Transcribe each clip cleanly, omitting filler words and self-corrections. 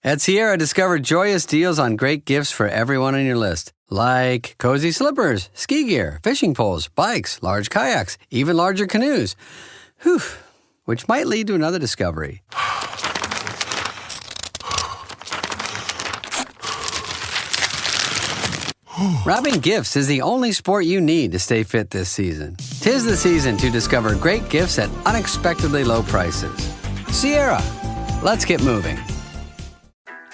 At Sierra, discover joyous deals on great gifts for everyone on your list. Like cozy slippers, ski gear, fishing poles, bikes, large kayaks, even larger canoes. Whew, which might lead to another discovery. Wrapping gifts is the only sport you need to stay fit this season. 'Tis the season to discover great gifts at unexpectedly low prices. Sierra, let's get moving.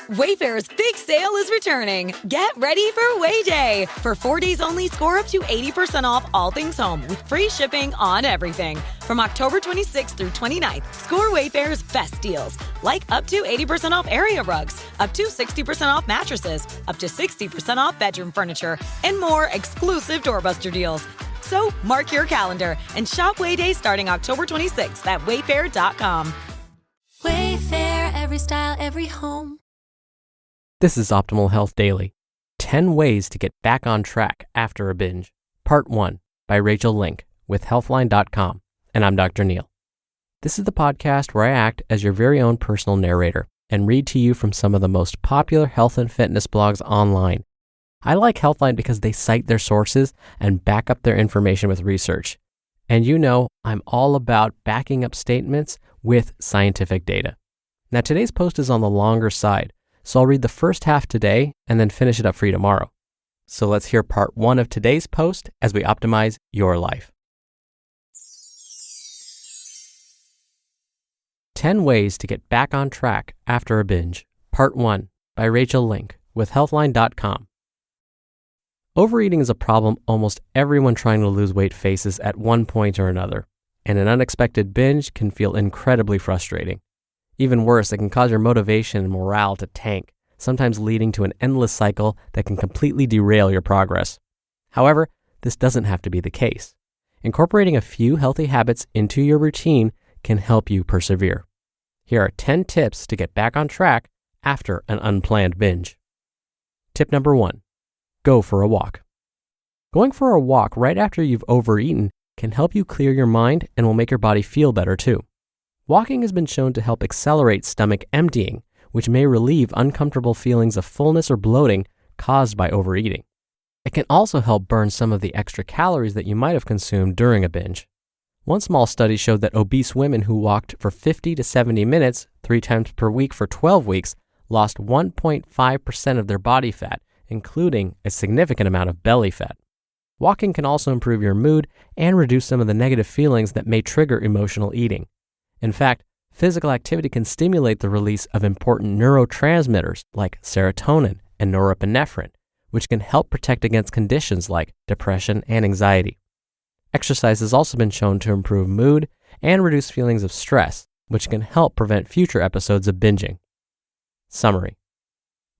Wayfair's big sale is returning. Get ready for Way Day. For 4 days only, score up to 80% off all things home with free shipping on everything. From October 26th through 29th, score Wayfair's best deals, like up to 80% off area rugs, up to 60% off mattresses, up to 60% off bedroom furniture, and more exclusive doorbuster deals. So mark your calendar and shop Way Day starting October 26th at wayfair.com. Wayfair, every style, every home. This is Optimal Health Daily, 10 Ways to Get Back on Track After a Binge, Part 1 by Rachael Link with Healthline.com, and I'm Dr. Neil. This is the podcast where I act as your very own personal narrator and read to you from some of the most popular health and fitness blogs online. I like Healthline because they cite their sources and back up their information with research. And you know, I'm all about backing up statements with scientific data. Now, today's post is on the longer side, so I'll read the first half today and then finish it up for you tomorrow. So let's hear part 1 of today's post as we optimize your life. 10 Ways to Get Back on Track After a Binge, Part 1 by Rachael Link with Healthline.com. Overeating is a problem almost everyone trying to lose weight faces at one point or another, and an unexpected binge can feel incredibly frustrating. Even worse, it can cause your motivation and morale to tank, sometimes leading to an endless cycle that can completely derail your progress. However, this doesn't have to be the case. Incorporating a few healthy habits into your routine can help you persevere. Here are 10 tips to get back on track after an unplanned binge. Tip number 1, go for a walk. Going for a walk right after you've overeaten can help you clear your mind and will make your body feel better too. Walking has been shown to help accelerate stomach emptying, which may relieve uncomfortable feelings of fullness or bloating caused by overeating. It can also help burn some of the extra calories that you might have consumed during a binge. One small study showed that obese women who walked for 50 to 70 minutes, 3 times per week for 12 weeks, lost 1.5% of their body fat, including a significant amount of belly fat. Walking can also improve your mood and reduce some of the negative feelings that may trigger emotional eating. In fact, physical activity can stimulate the release of important neurotransmitters like serotonin and norepinephrine, which can help protect against conditions like depression and anxiety. Exercise has also been shown to improve mood and reduce feelings of stress, which can help prevent future episodes of binging. Summary: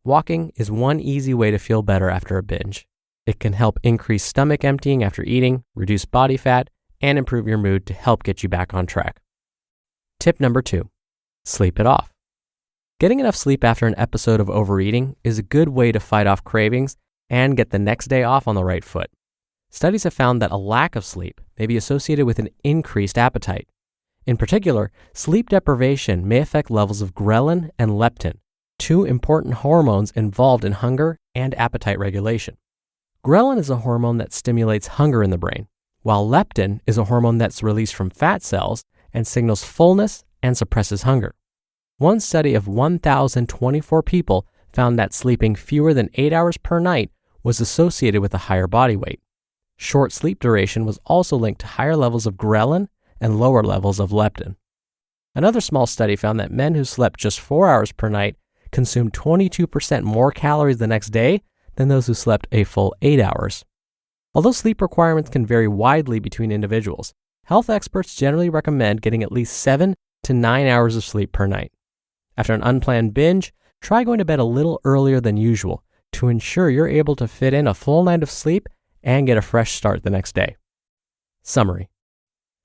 walking is one easy way to feel better after a binge. It can help increase stomach emptying after eating, reduce body fat, and improve your mood to help get you back on track. Tip number 2, sleep it off. Getting enough sleep after an episode of overeating is a good way to fight off cravings and get the next day off on the right foot. Studies have found that a lack of sleep may be associated with an increased appetite. In particular, sleep deprivation may affect levels of ghrelin and leptin, 2 important hormones involved in hunger and appetite regulation. Ghrelin is a hormone that stimulates hunger in the brain, while leptin is a hormone that's released from fat cells and signals fullness and suppresses hunger. One study of 1,024 people found that sleeping fewer than 8 hours per night was associated with a higher body weight. Short sleep duration was also linked to higher levels of ghrelin and lower levels of leptin. Another small study found that men who slept just 4 hours per night consumed 22% more calories the next day than those who slept a full 8 hours. Although sleep requirements can vary widely between individuals, health experts generally recommend getting at least 7 to 9 hours of sleep per night. After an unplanned binge, try going to bed a little earlier than usual to ensure you're able to fit in a full night of sleep and get a fresh start the next day. Summary: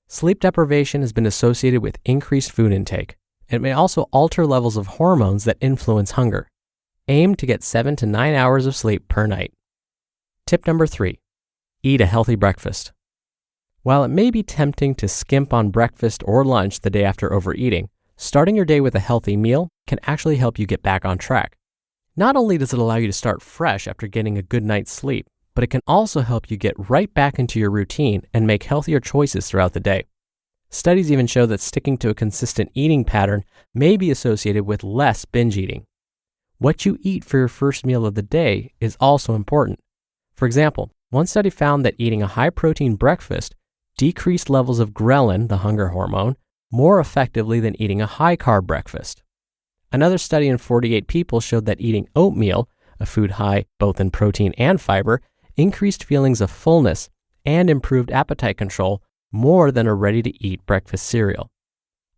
sleep deprivation has been associated with increased food intake. It may also alter levels of hormones that influence hunger. Aim to get 7 to 9 hours of sleep per night. Tip number 3, eat a healthy breakfast. While it may be tempting to skimp on breakfast or lunch the day after overeating, starting your day with a healthy meal can actually help you get back on track. Not only does it allow you to start fresh after getting a good night's sleep, but it can also help you get right back into your routine and make healthier choices throughout the day. Studies even show that sticking to a consistent eating pattern may be associated with less binge eating. What you eat for your first meal of the day is also important. For example, one study found that eating a high-protein breakfast decreased levels of ghrelin, the hunger hormone, more effectively than eating a high-carb breakfast. Another study in 48 people showed that eating oatmeal, a food high both in protein and fiber, increased feelings of fullness and improved appetite control more than a ready-to-eat breakfast cereal.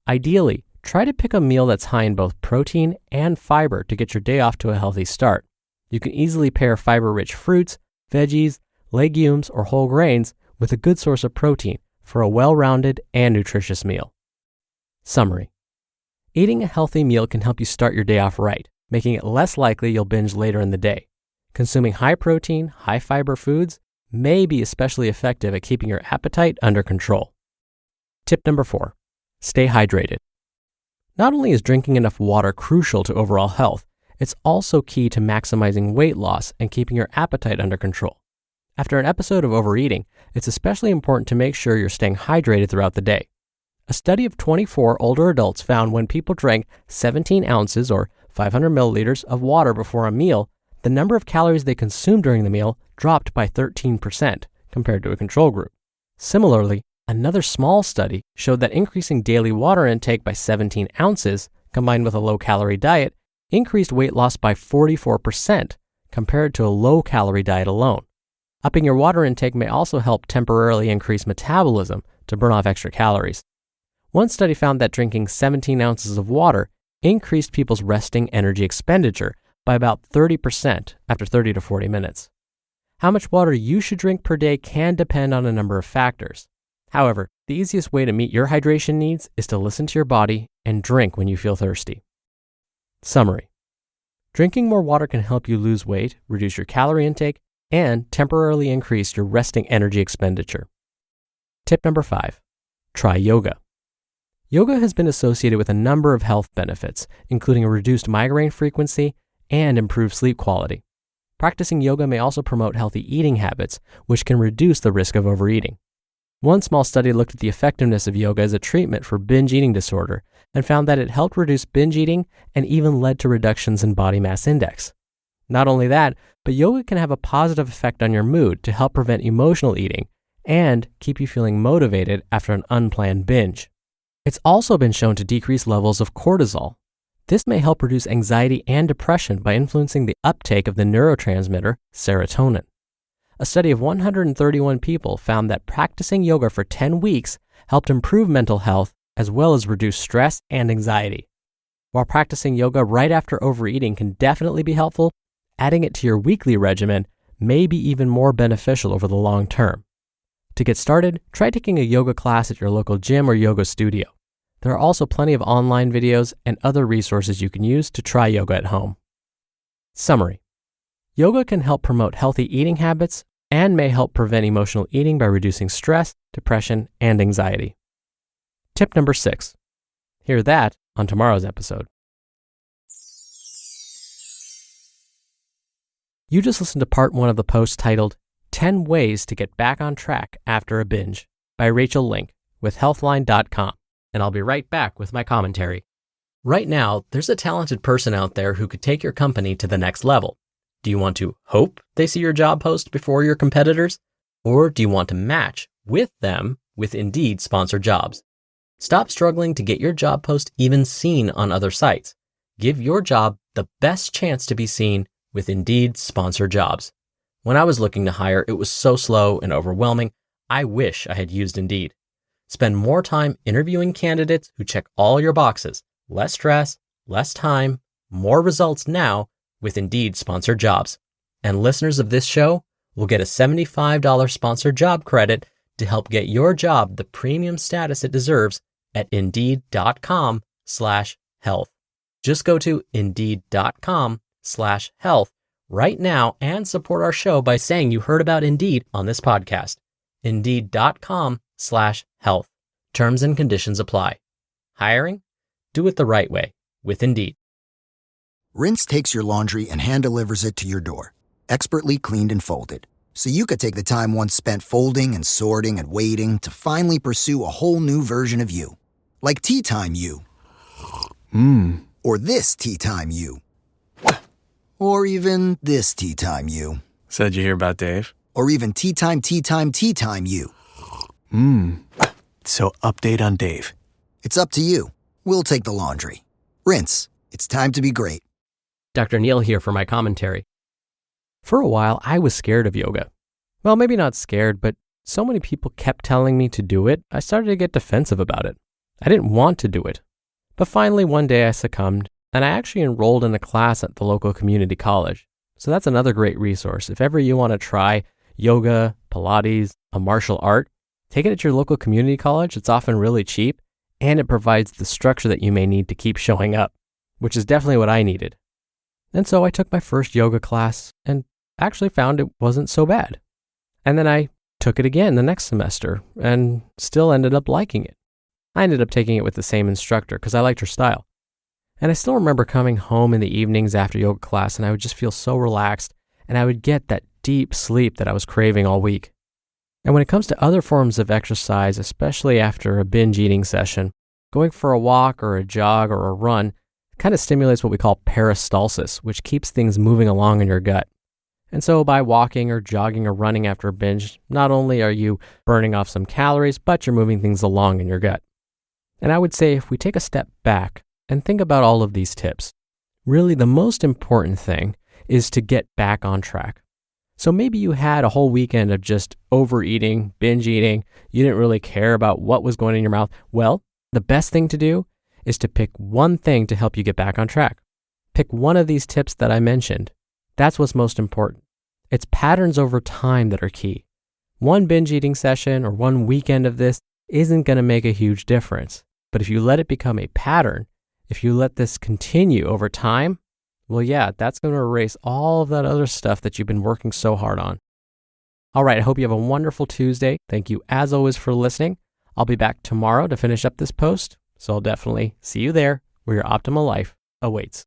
Ideally, try to pick a meal that's high in both protein and fiber to get your day off to a healthy start. You can easily pair fiber-rich fruits, veggies, legumes, or whole grains with a good source of protein for a well-rounded and nutritious meal. Summary. Eating a healthy meal can help you start your day off right, making it less likely you'll binge later in the day. Consuming high-protein, high-fiber foods may be especially effective at keeping your appetite under control. Tip number 4. Stay hydrated. Not only is drinking enough water crucial to overall health, it's also key to maximizing weight loss and keeping your appetite under control. After an episode of overeating, it's especially important to make sure you're staying hydrated throughout the day. A study of 24 older adults found when people drank 17 ounces or 500 milliliters of water before a meal, the number of calories they consumed during the meal dropped by 13% compared to a control group. Similarly, another small study showed that increasing daily water intake by 17 ounces, combined with a low-calorie diet, increased weight loss by 44% compared to a low-calorie diet alone. Upping your water intake may also help temporarily increase metabolism to burn off extra calories. One study found that drinking 17 ounces of water increased people's resting energy expenditure by about 30% after 30 to 40 minutes. How much water you should drink per day can depend on a number of factors. However, the easiest way to meet your hydration needs is to listen to your body and drink when you feel thirsty. Summary. Drinking more water can help you lose weight, reduce your calorie intake, and temporarily increase your resting energy expenditure. Tip number 5. Try yoga. Yoga has been associated with a number of health benefits, including a reduced migraine frequency and improved sleep quality. Practicing yoga may also promote healthy eating habits, which can reduce the risk of overeating. One small study looked at the effectiveness of yoga as a treatment for binge eating disorder and found that it helped reduce binge eating and even led to reductions in body mass index. Not only that, but yoga can have a positive effect on your mood to help prevent emotional eating and keep you feeling motivated after an unplanned binge. It's also been shown to decrease levels of cortisol. This may help reduce anxiety and depression by influencing the uptake of the neurotransmitter serotonin. A study of 131 people found that practicing yoga for 10 weeks helped improve mental health as well as reduce stress and anxiety. While practicing yoga right after overeating can definitely be helpful, adding it to your weekly regimen may be even more beneficial over the long term. To get started, try taking a yoga class at your local gym or yoga studio. There are also plenty of online videos and other resources you can use to try yoga at home. Summary. Yoga can help promote healthy eating habits and may help prevent emotional eating by reducing stress, depression, and anxiety. Tip number 6. Hear that on tomorrow's episode. You just listened to part 1 of the post titled 10 Ways to Get Back on Track After a Binge by Rachael Link with Healthline.com, and I'll be right back with my commentary. Right now, there's a talented person out there who could take your company to the next level. Do you want to hope they see your job post before your competitors? Or do you want to match with them with Indeed sponsored jobs? Stop struggling to get your job post even seen on other sites. Give your job the best chance to be seen with Indeed sponsored jobs. When I was looking to hire, it was so slow and overwhelming. I wish I had used Indeed. Spend more time interviewing candidates who check all your boxes. Less stress, less time, more results now with Indeed sponsored jobs. And listeners of this show will get a $75 sponsored job credit to help get your job the premium status it deserves at Indeed.com/health. Just go to Indeed.com/health right now and support our show by saying you heard about Indeed on this podcast. Indeed.com/health. Terms and conditions apply. Hiring? Do it the right way with Indeed. Rinse takes your laundry and hand delivers it to your door, expertly cleaned and folded. So you could take the time once spent folding and sorting and waiting to finally pursue a whole new version of you. Like Tea Time You. Or this Tea Time You. Or even this Tea Time You. So did you hear about Dave? Or even Tea Time You. So update on Dave. It's up to you. We'll take the laundry. Rinse. It's time to be great. Dr. Neil here for my commentary. For a while, I was scared of yoga. Well, maybe not scared, but so many people kept telling me to do it, I started to get defensive about it. I didn't want to do it. But finally, one day I succumbed, and I actually enrolled in a class at the local community college. So that's another great resource. If ever you want to try yoga, Pilates, a martial art, take it at your local community college. It's often really cheap, and it provides the structure that you may need to keep showing up, which is definitely what I needed. And so I took my first yoga class and actually found it wasn't so bad. And then I took it again the next semester and still ended up liking it. I ended up taking it with the same instructor because I liked her style. And I still remember coming home in the evenings after yoga class and I would just feel so relaxed and I would get that deep sleep that I was craving all week. And when it comes to other forms of exercise, especially after a binge eating session, going for a walk or a jog or a run kind of stimulates what we call peristalsis, which keeps things moving along in your gut. And so by walking or jogging or running after a binge, not only are you burning off some calories, but you're moving things along in your gut. And I would say if we take a step back and think about all of these tips, really the most important thing is to get back on track. So maybe you had a whole weekend of just overeating, binge eating, you didn't really care about what was going in your mouth. Well, the best thing to do is to pick one thing to help you get back on track. Pick one of these tips that I mentioned. That's what's most important. It's patterns over time that are key. One binge eating session or one weekend of this isn't going to make a huge difference. But if you let it become a pattern, if you let this continue over time, well, yeah, that's going to erase all of that other stuff that you've been working so hard on. All right, I hope you have a wonderful Tuesday. Thank you as always for listening. I'll be back tomorrow to finish up this post, so I'll definitely see you there where your optimal life awaits.